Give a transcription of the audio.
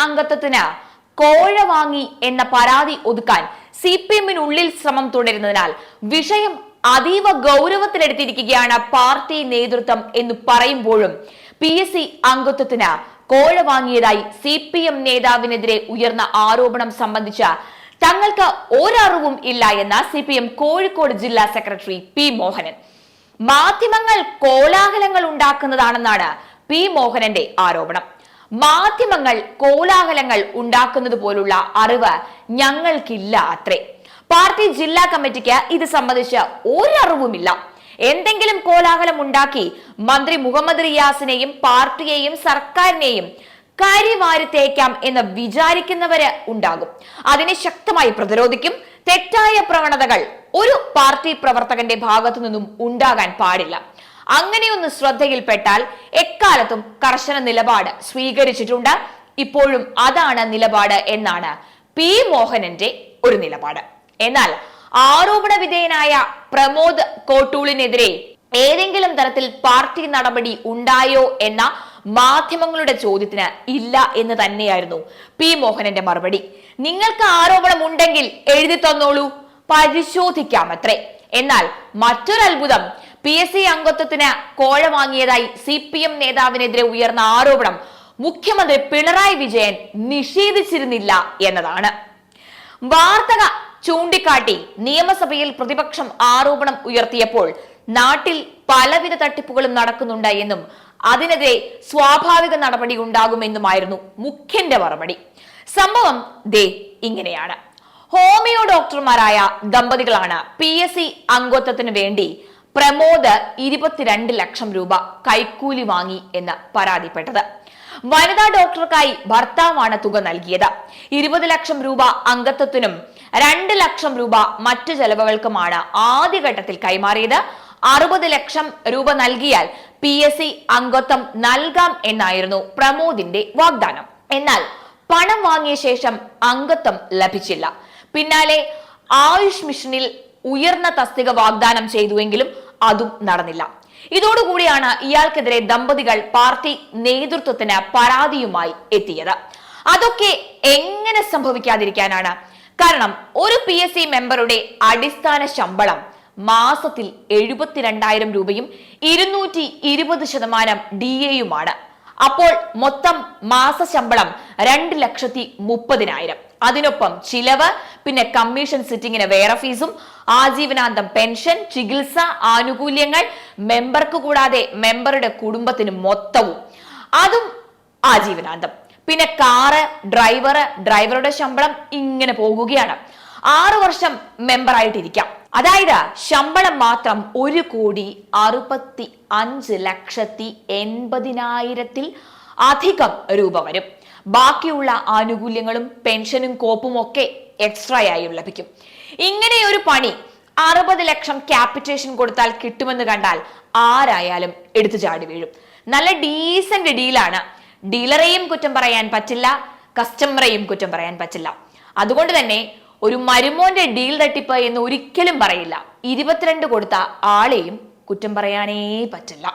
അംഗത്വത്തിന് കോഴ വാങ്ങി എന്ന പരാതി ഒതുക്കാൻ CPM-നുള്ളിൽ ശ്രമം തുടരുന്നതിനാൽ വിഷയം അതീവ ഗൗരവത്തിലെടുത്തിരിക്കുകയാണ് പാർട്ടി നേതൃത്വം എന്ന് പറയുമ്പോഴും PSC അംഗത്വത്തിന് കോഴ വാങ്ങിയതായി CPM നേതാവിനെതിരെ ഉയർന്ന ആരോപണം സംബന്ധിച്ച തങ്ങൾക്ക് ഒരറിവും ഇല്ല എന്ന CPM കോഴിക്കോട് ജില്ലാ സെക്രട്ടറി P മോഹനൻ. മാധ്യമങ്ങൾ കോലാഹലങ്ങൾ ഉണ്ടാക്കുന്നതാണെന്നാണ് P മോഹനന്റെ ആരോപണം. മാധ്യമങ്ങൾ കോലാഹലങ്ങൾ ഉണ്ടാക്കുന്നത് പോലുള്ള അറിവ് ഞങ്ങൾക്കില്ല അത്രേ. പാർട്ടി ജില്ലാ കമ്മിറ്റിക്ക് ഇത് സംബന്ധിച്ച് ഒരറിവുമില്ല. എന്തെങ്കിലും കോലാഹലം ഉണ്ടാക്കി മന്ത്രി മുഹമ്മദ് റിയാസിനെയും പാർട്ടിയെയും സർക്കാരിനെയും കരിവാരി തേക്കാം എന്ന് വിചാരിക്കുന്നവര് ഉണ്ടാകും. അതിനെ ശക്തമായി പ്രതിരോധിക്കും. തെറ്റായ പ്രവണതകൾ ഒരു പാർട്ടി പ്രവർത്തകന്റെ ഭാഗത്തു നിന്നും ഉണ്ടാകാൻ പാടില്ല. അങ്ങനെയൊന്ന് ശ്രദ്ധയിൽപ്പെട്ടാൽ എക്കാലത്തും കർശന നിലപാട് സ്വീകരിച്ചിട്ടുണ്ട്. ഇപ്പോഴും അതാണ് നിലപാട് എന്നാണ് P മോഹനന്റെ ഒരു നിലപാട്. എന്നാൽ ആരോപണ വിധേയനായ പ്രമോദ് കോട്ടൂളിനെതിരെ ഏതെങ്കിലും തരത്തിൽ പാർട്ടി നടപടി ഉണ്ടായോ എന്ന മാധ്യമങ്ങളുടെ ചോദ്യത്തിന് ഇല്ല എന്ന് തന്നെയായിരുന്നു P മോഹനന്റെ മറുപടി. നിങ്ങൾക്ക് ആരോപണം ഉണ്ടെങ്കിൽ എഴുതി തന്നോളൂ, പരിശോധിക്കാമത്രേ. എന്നാൽ മറ്റൊരു അത്ഭുതം, PSC അംഗത്വത്തിന് കോഴ വാങ്ങിയതായി CPM നേതാവിനെതിരെ ഉയർന്ന ആരോപണം മുഖ്യമന്ത്രി പിണറായി വിജയൻ നിഷേധിച്ചിരുന്നില്ല എന്നതാണ്. വാർത്തക ചൂണ്ടിക്കാട്ടി നിയമസഭയിൽ പ്രതിപക്ഷം ആരോപണം ഉയർത്തിയപ്പോൾ നാട്ടിൽ പലവിധ തട്ടിപ്പുകളും നടക്കുന്നുണ്ട് എന്നും അതിനെതിരെ സ്വാഭാവിക നടപടി ഉണ്ടാകുമെന്നുമായിരുന്നു മുഖ്യന്റെ മറുപടി. സംഭവം ദേ ഇങ്ങനെയാണ്. ഹോമിയോ ഡോക്ടർമാരായ ദമ്പതികളാണ് PSC അംഗത്വത്തിന് വേണ്ടി പ്രമോദ് 22 ലക്ഷം രൂപ കൈക്കൂലി വാങ്ങി എന്ന് പരാതിപ്പെട്ടത്. വനിതാ ഡോക്ടർക്കായി ഭർത്താവാണ് തുക നൽകിയത്. 20 ലക്ഷം രൂപ അംഗത്വത്തിനും 2 ലക്ഷം രൂപ മറ്റു ചെലവുകൾക്കുമാണ് ആദ്യഘട്ടത്തിൽ കൈമാറിയത്. 60 ലക്ഷം രൂപ നൽകിയാൽ PSC അംഗത്വം നൽകാം എന്നായിരുന്നു പ്രമോദിന്റെ വാഗ്ദാനം. എന്നാൽ പണം വാങ്ങിയ ശേഷം അംഗത്വം ലഭിച്ചില്ല. പിന്നാലെ ആയുഷ് മിഷനിൽ ഉയർന്ന തസ്തിക വാഗ്ദാനം ചെയ്തുവെങ്കിലും അതും നടന്നില്ല. ഇതോടുകൂടിയാണ് ഇയാൾക്കെതിരെ ദമ്പതികൾ പാർട്ടി നേതൃത്വത്തിന് പരാതിയുമായി എത്തിയത്. അതൊക്കെ എങ്ങനെ സംഭവിക്കാതിരിക്കാനാണ്? കാരണം ഒരു PSC മെമ്പറുടെ അടിസ്ഥാന ശമ്പളം മാസത്തിൽ 72,000 രൂപയും 220% DA-യുമാണ്. അപ്പോൾ മൊത്തം മാസ ശമ്പളം 2,30,000. അതിനൊപ്പം ചിലവ്, പിന്നെ കമ്മീഷൻ സിറ്റിങ്ങിന് വേറെ ഫീസും, ആജീവനാന്തം പെൻഷൻ, ചികിത്സ, ആനുകൂല്യങ്ങൾ, മെമ്പർക്ക് കൂടാതെ മെമ്പറുടെ കുടുംബത്തിന് മൊത്തവും, അതും ആജീവനാന്തം. പിന്നെ കാറ്, ഡ്രൈവറുടെ ശമ്പളം, ഇങ്ങനെ പോകുകയാണ്. 6 വർഷം മെമ്പറായിട്ടിരിക്കാം. അതായത് ശമ്പളം മാത്രം 1,65,80,000 അധികം രൂപ വരും. ബാക്കിയുള്ള ആനുകൂല്യങ്ങളും പെൻഷനും കോപ്പും ഒക്കെ എക്സ്ട്രായായും ലഭിക്കും. ഇങ്ങനെ ഒരു പണി 60 ലക്ഷം ക്യാപിറ്റേഷൻ കൊടുത്താൽ കിട്ടുമെന്ന് കണ്ടാൽ ആരായാലും എടുത്തു ചാടി വീഴും. നല്ല ഡീസന്റ് ഡീലാണ്. ഡീലറെയും കുറ്റം പറയാൻ പറ്റില്ല, കസ്റ്റമറെയും കുറ്റം പറയാൻ പറ്റില്ല. അതുകൊണ്ട് തന്നെ ഒരു മരുമോന്റെ ഡീൽ തട്ടിപ്പ് എന്ന് ഒരിക്കലും പറയില്ല. 22 കൊടുത്ത ആളെയും കുറ്റം പറയാനേ പറ്റില്ല.